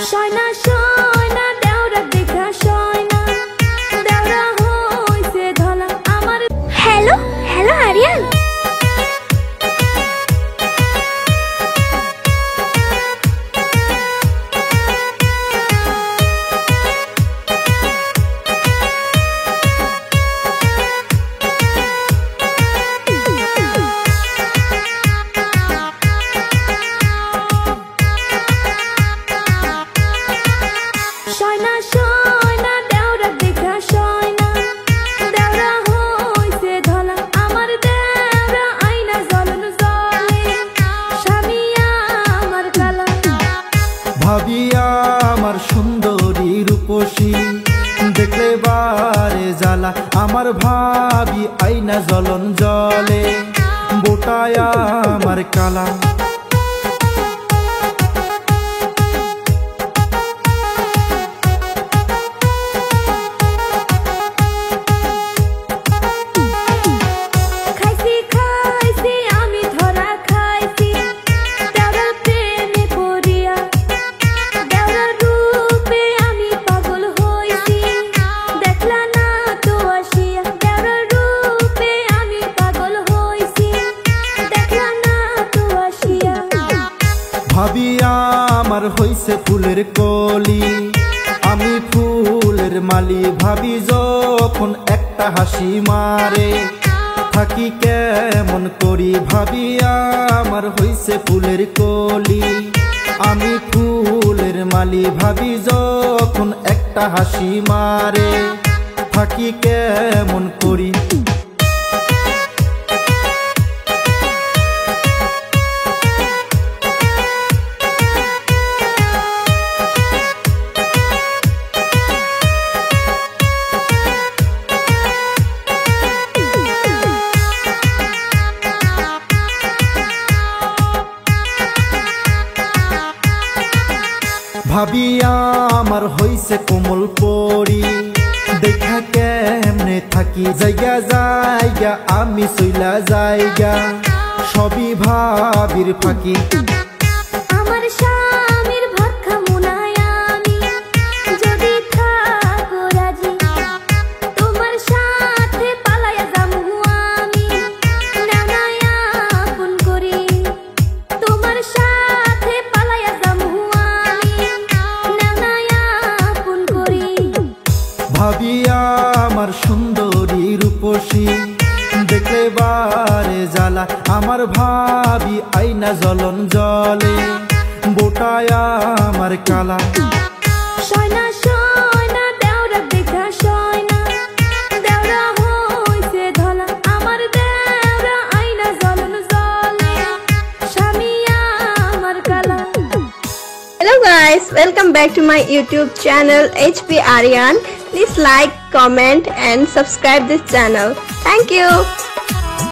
শয়না শয়না দেওরা দেখা শয়না দেওরা হইছে ধলা আমার। হ্যালো হ্যালো আরিয়ান, শয়না শয়না দেওরা দেখা শয়না দেওরা হইছে ধলা আমার। দেওরা আইনা জ্বলন জ্বলে স্বামী আমার কালা। ভাবিয়া আমার সুন্দরী রূপসী দেখলে বারে জ্বালা আমার। ভাবি আইনা জ্বলন জলে বোটায়া আমার কালা। ভাবিয়া আমার হইছে ফুলের কলি আমি ফুলের মালি। ভাবি যখন একটা হাসি মারে থাকি কেমন করি। ভাবিয়া আমার হইছে ফুলের কলি আমি ফুলের মালি। ভাবি যখন একটা হাসি মারে থাকি কেমন করি। ভাবিয়া আমার হইছে কোমল পরি দেখা কেমনে থাকি। জায়গা জায়গা আমি চইলা জায়গা সবই ভাবির ফাঁকি। আমার স্বামীর ভাত খামু না আমি যদি থাকো রাজি। তোমার সাথে পালায়া যামু আমি নানায়া আপন করি। তোমার সাথে পালায়া যামু ভাবিয়া আমার সুন্দরী রূপসী দেখলে বারে জ্বালা আমার। ভাবি আইনা জ্বলন জলে বোটায়া আমার কালা। শয়না শয়না দেওরা দেখা শয়না দেওরা হইছে ধলা আমার। দেওরা আইনা জ্বলন জ্বলে স্বামী আমার কালা। Hello guys, welcome back to my YouTube channel HP Aryan. Please like, comment and subscribe this channel. Thank you.